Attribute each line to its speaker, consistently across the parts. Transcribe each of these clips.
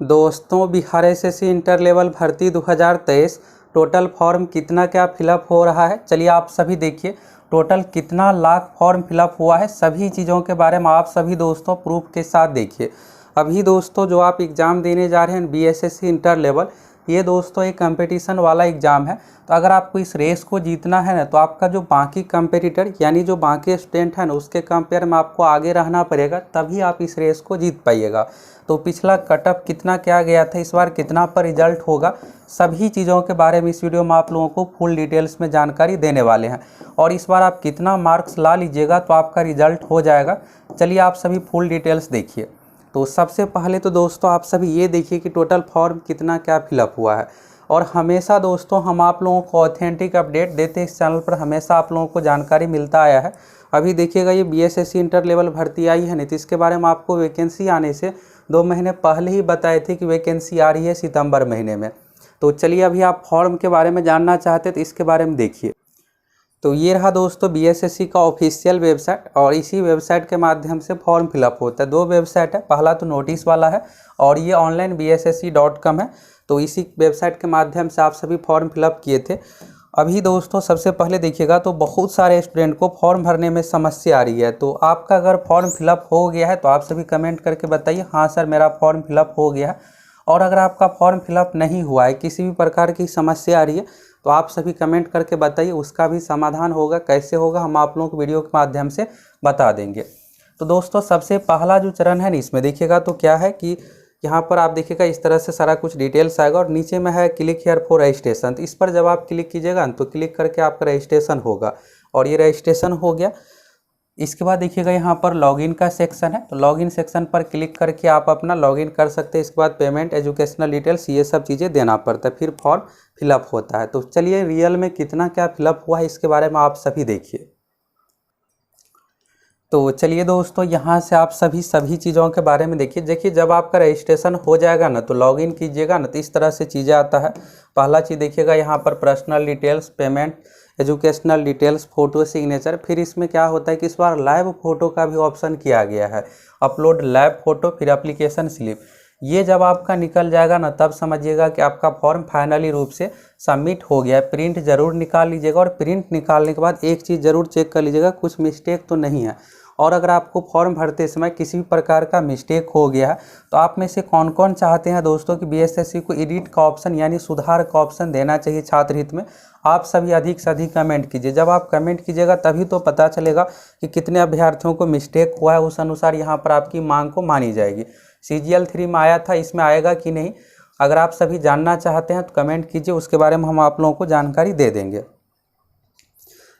Speaker 1: दोस्तों, Bihar SSC inter level भर्ती 2023 total form कितना क्या फिलअप हो रहा है, चलिए आप सभी देखिए। टोटल कितना लाख फॉर्म फिलअप हुआ है, सभी चीज़ों के बारे में आप सभी दोस्तों प्रूफ के साथ देखिए। अभी दोस्तों जो आप एग्ज़ाम देने जा रहे हैं बीएसएससी इंटर लेवल, ये दोस्तों एक कंपटीशन वाला एग्ज़ाम है। तो अगर आपको इस रेस को जीतना है ना, तो आपका जो बाकी कंपेटिटर यानी जो बाकी स्टूडेंट है ना, उसके कंपेयर में आपको आगे रहना पड़ेगा, तभी आप इस रेस को जीत पाइएगा। तो पिछला कटअप कितना क्या गया था, इस बार कितना पर रिजल्ट होगा, सभी चीज़ों के बारे में इस वीडियो में आप लोगों को फुल डिटेल्स में जानकारी देने वाले हैं। और इस बार आप कितना मार्क्स ला लीजिएगा तो आपका रिजल्ट हो जाएगा। चलिए आप सभी फुल डिटेल्स देखिए। तो सबसे पहले तो दोस्तों आप सभी ये देखिए कि टोटल फॉर्म कितना क्या फिलअप हुआ है। और हमेशा दोस्तों हम आप लोगों को ऑथेंटिक अपडेट देते हैं, इस चैनल पर हमेशा आप लोगों को जानकारी मिलता आया है। अभी देखिएगा ये बीएसएससी इंटर लेवल भर्ती आई है नहीं, तो इसके बारे में आपको वैकेंसी आने से 2 महीने पहले ही बताए थे कि वैकेंसी आ रही है सितंबर महीने में। तो चलिए अभी आप फॉर्म के बारे में जानना चाहते हैं तो इसके बारे में देखिए। तो ये रहा दोस्तों बीएसएससी का ऑफिशियल वेबसाइट, और इसी वेबसाइट के माध्यम से फॉर्म फिलअप होता है। 2 वेबसाइट है, पहला तो नोटिस वाला है और ये ऑनलाइन bssc.com है। तो इसी वेबसाइट के माध्यम से आप सभी फॉर्म फिलअप किए थे। अभी दोस्तों सबसे पहले देखिएगा तो बहुत सारे स्टूडेंट को फॉर्म भरने में समस्या आ रही है। तो आपका अगर फॉर्म फिलअप हो गया है तो आप सभी कमेंट करके बताइए, हाँ सर मेरा फॉर्म फिलअप हो गया है। और अगर आपका फॉर्म फिलअप नहीं हुआ है, किसी भी प्रकार की समस्या आ रही है, तो आप सभी कमेंट करके बताइए, उसका भी समाधान होगा। कैसे होगा हम आप लोगों को वीडियो के माध्यम से बता देंगे। तो दोस्तों सबसे पहला जो चरण है ना, इसमें देखिएगा तो क्या है कि यहाँ पर आप देखिएगा इस तरह से सारा कुछ डिटेल्स आएगा और नीचे में है क्लिक हियर फॉर रजिस्ट्रेशन। तो इस पर जब आप क्लिक कीजिएगा तो क्लिक करके आपका रजिस्ट्रेशन होगा, और ये रजिस्ट्रेशन हो गया। इसके बाद देखिएगा यहाँ पर लॉगिन का सेक्शन है, तो लॉगिन सेक्शन पर क्लिक करके आप अपना लॉगिन कर सकते हैं। इसके बाद पेमेंट, एजुकेशनल डिटेल्स, ये सब चीज़ें देना पड़ता है, फिर फॉर्म फिलअप होता है। तो चलिए रियल में कितना क्या फिलअप हुआ है इसके बारे में आप सभी देखिए। तो चलिए दोस्तों यहाँ से आप सभी चीज़ों के बारे में देखिए। जब आपका रजिस्ट्रेशन हो जाएगा ना, तो लॉगिन कीजिएगा ना, तो इस तरह से चीज़ें आता है। पहला चीज़ देखिएगा यहाँ पर personal details, payment, educational details, photo, signature. फिर इसमें क्या होता है कि इस बार लाइव फ़ोटो का भी ऑप्शन किया गया है, अपलोड लाइव फ़ोटो, फिर एप्लीकेशन स्लिप। ये जब आपका निकल जाएगा ना, तब समझिएगा कि आपका फॉर्म फाइनली रूप से सबमिट हो गया है। प्रिंट ज़रूर निकाल लीजिएगा, और प्रिंट निकालने के बाद एक चीज़ ज़रूर चेक कर लीजिएगा, कुछ मिस्टेक तो नहीं है। और अगर आपको फॉर्म भरते समय किसी भी प्रकार का मिस्टेक हो गया है, तो आप में से कौन कौन चाहते हैं दोस्तों कि बीएसएससी को एडिट का ऑप्शन यानी सुधार का ऑप्शन देना चाहिए छात्र हित में, आप सभी अधिक से अधिक कमेंट कीजिए। जब आप कमेंट कीजिएगा तभी तो पता चलेगा कि कितने अभ्यर्थियों को मिस्टेक हुआ है, उस अनुसार यहाँ पर आपकी मांग को मानी जाएगी। CGL 3 में आया था, इसमें आएगा कि नहीं, अगर आप सभी जानना चाहते हैं तो कमेंट कीजिए, उसके बारे में हम आप लोगों को जानकारी दे देंगे।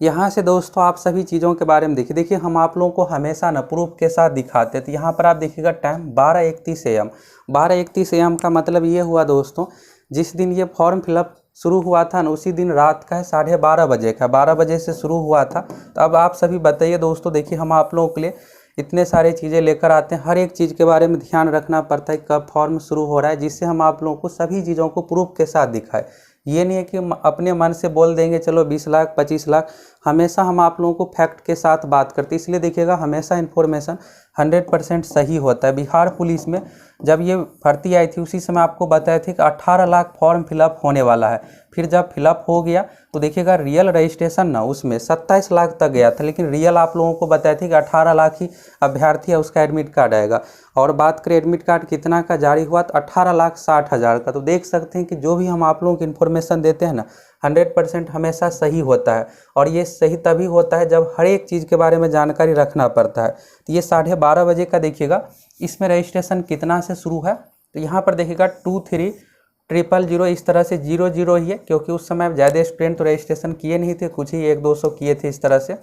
Speaker 1: यहाँ से दोस्तों आप सभी चीज़ों के बारे में देखिए हम आप लोगों को हमेशा न प्रूफ के साथ दिखाते हैं। तो यहाँ पर आप देखिएगा टाइम 12:31 AM। 12:31 AM का मतलब ये हुआ दोस्तों, जिस दिन ये फॉर्म फिलअप शुरू हुआ था ना, उसी दिन रात का है 12:30 बजे का, 12 बजे से शुरू हुआ था। तो अब आप सभी बताइए दोस्तों, देखिए हम आप लोगों के लिए इतने सारे चीज़ें लेकर आते हैं, हर एक चीज़ के बारे में ध्यान रखना पड़ता है कब फॉर्म शुरू हो रहा है, जिससे हम आप लोगों को सभी चीज़ों को प्रूफ के साथ दिखाएं। ये नहीं है कि अपने मन से बोल देंगे चलो 20 लाख 25 लाख, हमेशा हम आप लोगों को फैक्ट के साथ बात करते हैं। इसलिए देखिएगा हमेशा इन्फॉर्मेशन 100% सही होता है। बिहार पुलिस में जब ये भर्ती आई थी, उसी समय आपको बताया था कि 18 लाख फॉर्म फिलअप होने वाला है। फिर जब फिलअप हो गया तो देखिएगा रियल रजिस्ट्रेशन ना उसमें 27 लाख तक गया था, लेकिन रियल आप लोगों को बताया था कि 18 लाख ही अभ्यर्थी है, उसका एडमिट कार्ड आएगा। और बात करें एडमिट कार्ड कितना का जारी हुआ, तो 18,60,000 का। तो देख सकते हैं कि जो भी हम आप लोगों को इन्फॉर्मेशन देते हैं ना, 100% हमेशा सही होता है। और ये सही तभी होता है जब हर एक चीज़ के बारे में जानकारी रखना पड़ता है। तो ये 12:30 बजे का देखिएगा, इसमें रजिस्ट्रेशन कितना से शुरू है, तो यहाँ पर देखिएगा 23,000 इस तरह से 00 ही है, क्योंकि उस समय ज़्यादा स्टूडेंट तो रजिस्ट्रेशन किए नहीं थे, कुछ ही 100-200 किए थे इस तरह से।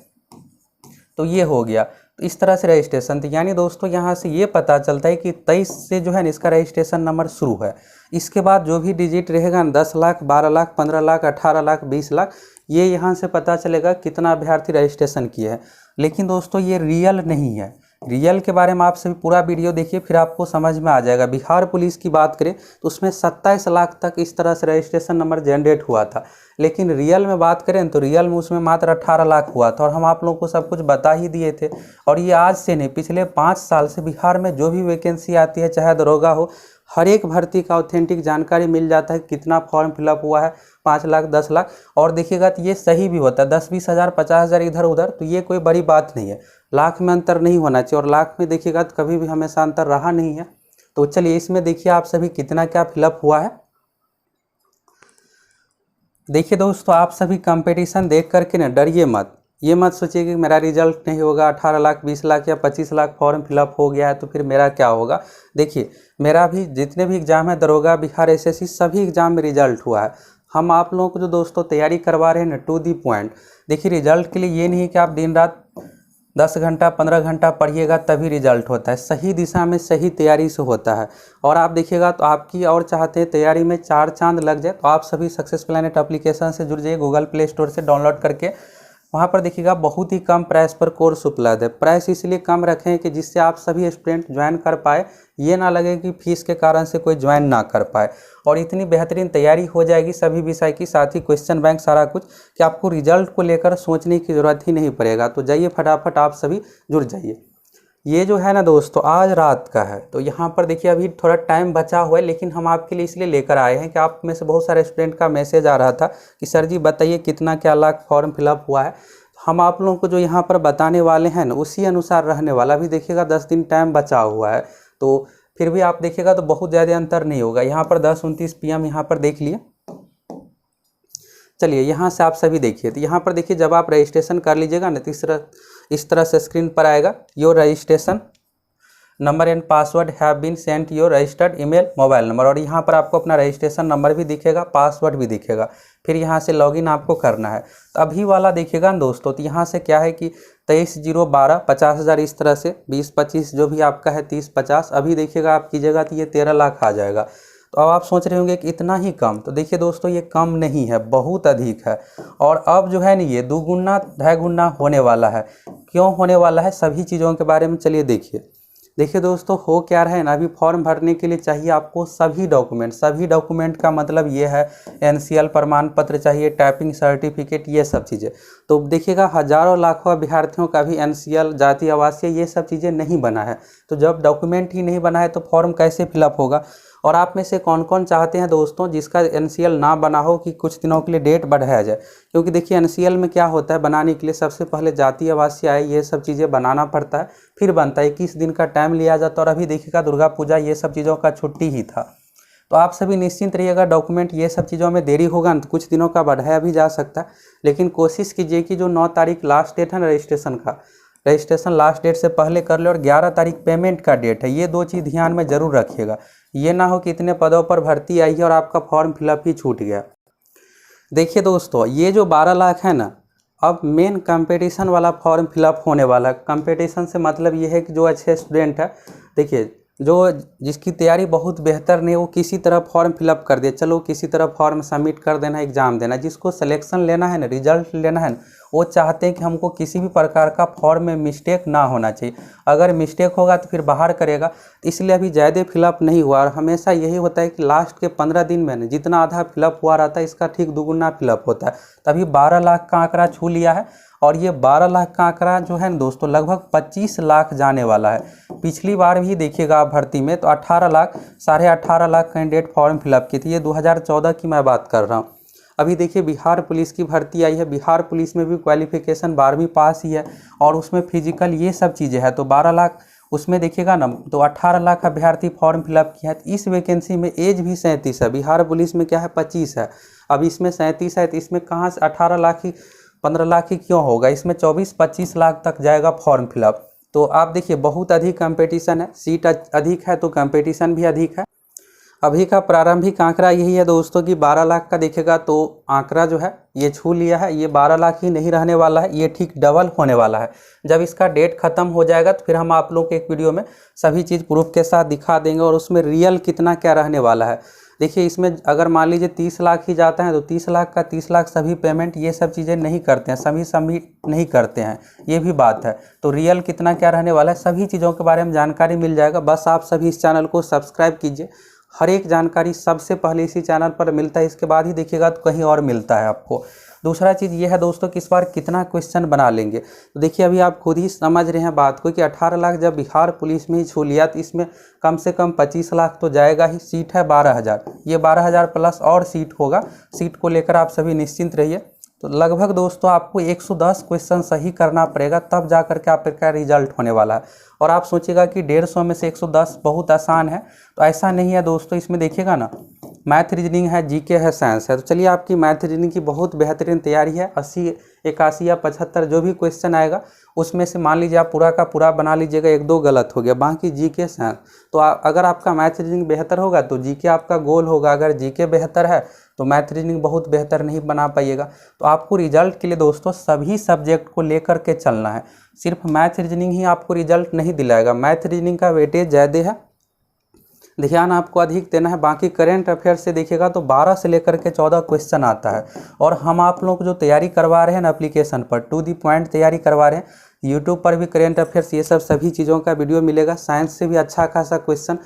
Speaker 1: तो ये हो गया, तो इस तरह से रजिस्ट्रेशन थी। यानी दोस्तों यहाँ से ये पता चलता है कि 23 से जो है ना इसका रजिस्ट्रेशन नंबर शुरू है। इसके बाद जो भी डिजिट रहेगा 10 लाख 12 लाख 15 लाख 18 लाख 20 लाख, ये यहाँ से पता चलेगा कितना अभ्यर्थी रजिस्ट्रेशन किए हैं। लेकिन दोस्तों ये रियल नहीं है। रियल के बारे में आप सभी पूरा वीडियो देखिए, फिर आपको समझ में आ जाएगा। बिहार पुलिस की बात करें तो उसमें 27 लाख तक इस तरह से रजिस्ट्रेशन नंबर जनरेट हुआ था, लेकिन रियल में बात करें तो रियल में उसमें मात्र 18 लाख हुआ था। और हम आप लोगों को सब कुछ बता ही दिए थे। और ये आज से नहीं, पिछले 5 साल से बिहार में जो भी वैकेंसी आती है, चाहे दरोगा हो, हर एक भर्ती का ऑथेंटिक जानकारी मिल जाता है, कितना फॉर्म फिलअप हुआ है, 5 लाख 10 लाख। और देखिएगा तो ये सही भी होता है, 10-20 हज़ार 50 हज़ार इधर उधर, तो ये कोई बड़ी बात नहीं है। लाख में अंतर नहीं होना चाहिए, और लाख में देखिएगा तो कभी भी हमेशा अंतर रहा नहीं है। तो चलिए इसमें देखिए आप सभी कितना क्या फिलअप हुआ है। देखिए दोस्तों, आप सभी कंपटीशन देख करके ना डरिए मत, ये मत सोचिए कि मेरा रिजल्ट नहीं होगा, 18 लाख 20 लाख या 25 लाख फॉर्म फिलअप हो गया है तो फिर मेरा क्या होगा। देखिए मेरा भी जितने भी एग्ज़ाम है, दरोगा, बिहार, एसएससी, सभी एग्ज़ाम में रिजल्ट हुआ है। हम आप लोगों को जो दोस्तों तैयारी करवा रहे हैं ना, टू दी पॉइंट। देखिए रिजल्ट के लिए ये नहीं कि आप दिन रात 10 घंटा 15 घंटा पढ़िएगा तभी रिजल्ट होता है, सही दिशा में सही तैयारी से होता है। और आप देखिएगा तो आपकी और चाहते हैं तैयारी में 4 चांद लग जाए, तो आप सभी सक्सेस प्लैनेट एप्लीकेशन से जुड़ जाइए, गूगल प्ले स्टोर से डाउनलोड करके। वहाँ पर देखिएगा बहुत ही कम प्राइस पर कोर्स उपलब्ध है। प्राइस इसलिए कम रखें कि जिससे आप सभी स्टूडेंट ज्वाइन कर पाए, ये ना लगे कि फीस के कारण से कोई ज्वाइन ना कर पाए। और इतनी बेहतरीन तैयारी हो जाएगी सभी विषय की, साथ ही क्वेश्चन बैंक सारा कुछ, कि आपको रिजल्ट को लेकर सोचने की ज़रूरत ही नहीं पड़ेगा। तो जाइए फटाफट आप सभी जुड़ जाइए। ये जो है ना दोस्तों आज रात का है, तो यहाँ पर देखिए अभी थोड़ा टाइम बचा हुआ है, लेकिन हम आपके लिए इसलिए लेकर आए हैं कि आप में से बहुत सारे स्टूडेंट का मैसेज आ रहा था कि सर जी बताइए कितना क्या लाख फॉर्म फिलअप हुआ है। हम आप लोगों को जो यहाँ पर बताने वाले हैं ना उसी अनुसार रहने वाला। भी देखिएगा 10 दिन टाइम बचा हुआ है, तो फिर भी आप देखिएगा तो बहुत ज़्यादा अंतर नहीं होगा। यहाँ पर 10:29 PM यहाँ पर देख लिए। चलिए यहाँ से आप सभी देखिए, तो यहाँ पर देखिए जब आप रजिस्ट्रेशन कर लीजिएगा ना, इस तरह से स्क्रीन पर आएगा, your registration number and password have been sent your registered email mobile number. और यहाँ पर आपको अपना रजिस्ट्रेशन नंबर भी दिखेगा, पासवर्ड भी दिखेगा। फिर यहाँ से लॉगिन आपको करना है। तो अभी वाला देखिएगा ना दोस्तों, तो यहाँ से क्या है कि 23/012 50 हज़ार, इस तरह से 20-25 जो भी आपका है 30-50, अभी देखिएगा आप कीजिएगा तो ये 13 लाख आ जाएगा। तो अब आप सोच रहे होंगे कि इतना ही कम, तो देखिए दोस्तों ये कम नहीं है, बहुत अधिक है। और अब जो है ना ये 2 गुना 2.5 गुना होने वाला है। क्यों होने वाला है, सभी चीज़ों के बारे में चलिए देखिए। देखिए दोस्तों हो क्या रहा है ना, अभी फॉर्म भरने के लिए चाहिए आपको सभी डॉक्यूमेंट। सभी डॉक्यूमेंट का मतलब ये है NCL प्रमाण पत्र चाहिए, टाइपिंग सर्टिफिकेट, ये सब चीज़ें। तो देखिएगा हज़ारों लाखों अभ्यर्थियों का भी NCL, जाति आवासीय, ये सब चीज़ें नहीं बना है। तो जब डॉक्यूमेंट ही नहीं बना है तो फॉर्म कैसे फिलअप होगा। और आप में से कौन कौन चाहते हैं दोस्तों जिसका NCL ना बना हो कि कुछ दिनों के लिए डेट बढ़ाया जाए। क्योंकि देखिए NCL में क्या होता है, बनाने के लिए सबसे पहले जाति आवासीय आय, ये सब चीज़ें बनाना पड़ता है, फिर बनता है। 21 दिन का टाइम लिया जाता है। और अभी देखिएगा दुर्गा पूजा, ये सब चीज़ों का छुट्टी ही था। तो आप सभी निश्चिंत रहिएगा, डॉक्यूमेंट ये सब चीज़ों में देरी होगा ना तो कुछ दिनों का बढ़ाया भी जा सकता है। लेकिन कोशिश कीजिए कि जो 9 तारीख लास्ट डेट है ना रजिस्ट्रेशन का, रजिस्ट्रेशन लास्ट डेट से पहले कर ले। और 11 तारीख पेमेंट का डेट है, ये 2 चीज़ ध्यान में ज़रूर रखिएगा। ये ना हो कि इतने पदों पर भर्ती आई है और आपका फॉर्म फिलअप ही छूट गया। देखिए दोस्तों ये जो 12 लाख है ना, अब मेन कंपटीशन वाला फॉर्म फिलअप होने वाला है। कंपटीशन से मतलब ये है कि जो अच्छे स्टूडेंट है, देखिए जो जिसकी तैयारी बहुत बेहतर नहीं, वो किसी तरह फॉर्म फिलअप कर दे, चलो किसी तरह फॉर्म सबमिट कर देना, एग्ज़ाम देना। जिसको सिलेक्शन लेना है ना, रिजल्ट लेना है ना, वो चाहते हैं कि हमको किसी भी प्रकार का फॉर्म में मिस्टेक ना होना चाहिए। अगर मिस्टेक होगा तो फिर बाहर करेगा। इसलिए अभी ज़्यादा फिलअप नहीं हुआ। और हमेशा यही होता है कि लास्ट के 15 दिन में ना जितना आधा फिलअप हुआ रहता है, इसका ठीक दुगुना फिलअप होता है। तभी 12 लाख का आंकड़ा छू लिया है। और ये 12 लाख का आंकड़ा जो है ना दोस्तों, लगभग 25 लाख जाने वाला है। पिछली बार भी देखिएगा आप भर्ती में तो 18 lakh 18.5 lakh candidate form fill up की थी। ये 2014 की मैं बात कर रहा हूँ। अभी देखिए बिहार पुलिस की भर्ती आई है, बिहार पुलिस में भी क्वालिफिकेशन 12वीं पास ही है, और उसमें फिजिकल ये सब चीज़ें हैं। तो 12 लाख उसमें देखिएगा ना, तो 18 लाख अभ्यर्थी फॉर्म फिलअप किया है। तो इस वैकेंसी में एज भी 37 है। बिहार पुलिस में क्या है 25 है, अब इसमें 37 है। तो इसमें कहाँ से 18 लाख ही 15 लाख ही क्यों होगा, इसमें 24-25 लाख तक जाएगा फॉर्म फिलअप। तो आप देखिए बहुत अधिक कंपटीशन है, सीट अधिक है तो कंपटीशन भी अधिक है। अभी का प्रारंभिक आंकड़ा यही है दोस्तों कि 12 लाख का देखेगा तो आंकड़ा जो है ये छू लिया है। ये 12 लाख ही नहीं रहने वाला है, ये ठीक डबल होने वाला है। जब इसका डेट ख़त्म हो जाएगा तो फिर हम आप लोग के एक वीडियो में सभी चीज़ प्रूफ के साथ दिखा देंगे, और उसमें रियल कितना क्या रहने वाला है। देखिए इसमें अगर मान लीजिए 30 लाख ही जाता है तो 30 लाख का 30 लाख सभी पेमेंट ये सब चीज़ें नहीं करते हैं, सभी सबमिट नहीं करते हैं, ये भी बात है। तो रियल कितना क्या रहने वाला है, सभी चीज़ों के बारे में जानकारी मिल जाएगा। बस आप सभी इस चैनल को सब्सक्राइब कीजिए। हर एक जानकारी सबसे पहले इसी चैनल पर मिलता है, इसके बाद ही देखिएगा तो कहीं और मिलता है आपको। दूसरा चीज़ ये है दोस्तों कि इस बार कितना क्वेश्चन बना लेंगे। तो देखिए अभी आप खुद ही समझ रहे हैं बात को कि 18 लाख जब बिहार पुलिस में ही छू लिया तो इसमें कम से कम 25 लाख तो जाएगा ही। सीट है 12,000, ये 12,000 प्लस और सीट होगा। सीट को लेकर आप सभी निश्चिंत रहिए। तो लगभग दोस्तों आपको 110 क्वेश्चन सही करना पड़ेगा, तब जा करके आपका रिजल्ट होने वाला है। और आप सोचिएगा कि 150 में से 110 बहुत आसान है, तो ऐसा नहीं है दोस्तों। इसमें देखिएगा ना, मैथ रीजनिंग है, जीके है, साइंस है। तो चलिए आपकी मैथ रीजनिंग की बहुत बेहतरीन तैयारी है। 80, 81 या 75 जो भी क्वेश्चन आएगा उसमें से मान लीजिए आप पूरा का पूरा बना लीजिएगा, 1-2 गलत हो गया, बाकी जीके साइंस। तो अगर आपका मैथ रीजनिंग बेहतर होगा तो जीके आपका गोल होगा। अगर जीके बेहतर है तो मैथ रीजनिंग बहुत बेहतर नहीं बना पाइएगा। तो आपको रिजल्ट के लिए दोस्तों सभी सब्जेक्ट को लेकर के चलना है। सिर्फ मैथ रीजनिंग ही आपको रिजल्ट नहीं दिलाएगा। मैथ रीजनिंग का वेटेज ज़्यादा है, ध्यान आपको अधिक देना है। बाकी करेंट अफेयर से देखिएगा तो 12 से लेकर के 14 क्वेश्चन आता है। और हम आप लोगों को जो तैयारी करवा रहे हैं ना एप्लीकेशन पर, टू दी पॉइंट तैयारी करवा रहे हैं। यूट्यूब पर भी करेंट अफेयर्स ये सब सभी चीज़ों का वीडियो मिलेगा। साइंस से भी अच्छा खासा क्वेश्चन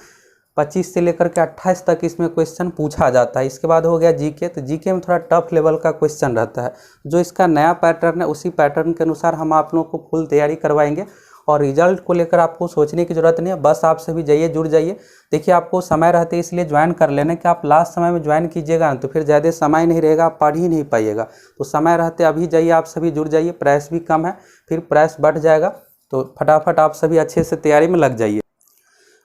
Speaker 1: 25 से लेकर के 28 तक इसमें क्वेश्चन पूछा जाता है। इसके बाद हो गया जीके, तो जीके में थोड़ा टफ लेवल का क्वेश्चन रहता है। जो इसका नया पैटर्न है उसी पैटर्न के अनुसार हम आप लोगों को फुल तैयारी करवाएंगे। और रिजल्ट को लेकर आपको सोचने की ज़रूरत नहीं है, बस आप सभी जाइए, जुड़ जाइए। देखिए आपको समय रहते इसलिए ज्वाइन कर लेना कि आप लास्ट समय में ज्वाइन कीजिएगा तो फिर ज़्यादा समय नहीं रहेगा, आप पढ़ ही नहीं पाइएगा। तो समय रहते अभी जाइए, आप सभी जुड़ जाइए। प्राइस भी कम है, फिर प्राइस बढ़ जाएगा, तो फटाफट आप सभी अच्छे से तैयारी में लग जाइए।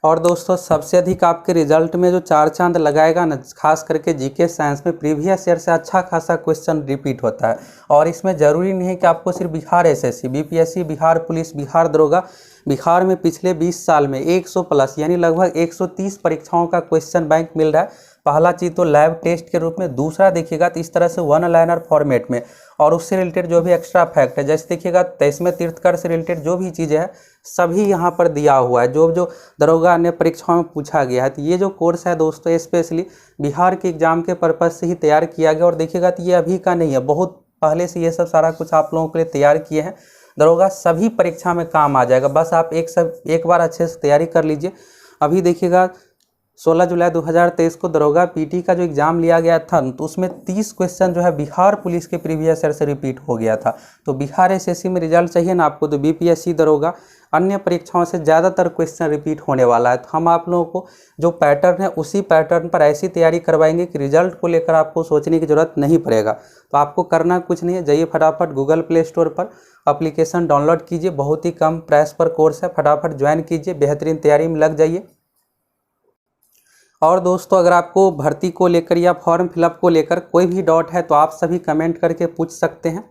Speaker 1: और दोस्तों सबसे अधिक आपके रिजल्ट में जो 4 चांद लगाएगा ना, खास करके जीके साइंस में प्रीवियस ईयर से अच्छा खासा क्वेश्चन रिपीट होता है। और इसमें ज़रूरी नहीं है कि आपको सिर्फ Bihar SSC, BPSC, Bihar police, Bihar दरोगा, बिहार में पिछले 20 साल में 100 प्लस यानी लगभग 130 परीक्षाओं का क्वेश्चन बैंक मिल रहा है। पहला चीज़ तो लैब टेस्ट के रूप में, दूसरा देखिएगा तो इस तरह से वन लाइनर फॉर्मेट में, और उससे रिलेटेड जो भी एक्स्ट्रा फैक्ट है, जैसे देखिएगा 23वें तीर्थकर से रिलेटेड जो भी चीज़ें हैं सभी यहाँ पर दिया हुआ है, जो जो दरोगा अन्य परीक्षाओं में पूछा गया है। तो ये जो कोर्स है दोस्तों स्पेशली बिहार के एग्जाम के पर्पज़ से ही तैयार किया गया। और देखिएगा तो ये अभी का नहीं है, बहुत पहले से ये सब सारा कुछ आप लोगों के लिए तैयार किए हैं। दरोगा सभी परीक्षा में काम आ जाएगा, बस आप एक बार अच्छे से तैयारी कर लीजिए। अभी देखिएगा 16 जुलाई 2023 को दरोगा पीटी का जो एग्ज़ाम लिया गया था तो उसमें 30 क्वेश्चन जो है बिहार पुलिस के प्रीवियस ईयर से रिपीट हो गया था। तो बिहार एसएससी में रिजल्ट चाहिए ना आपको, तो बीपीएससी दरोगा अन्य परीक्षाओं से ज़्यादातर क्वेश्चन रिपीट होने वाला है। तो हम आप लोगों को जो पैटर्न है उसी पैटर्न पर ऐसी तैयारी करवाएंगे कि रिजल्ट को लेकर आपको सोचने की ज़रूरत नहीं पड़ेगा। तो आपको करना कुछ नहीं है, जाइए फटाफट गूगल प्ले स्टोर पर एप्लीकेशन डाउनलोड कीजिए, बहुत ही कम प्राइस पर कोर्स है, फटाफट ज्वाइन कीजिए, बेहतरीन तैयारी में लग जाइए। और दोस्तों अगर आपको भर्ती को लेकर या फॉर्म फिलअप को लेकर कोई भी डाउट है तो आप सभी कमेंट करके पूछ सकते हैं।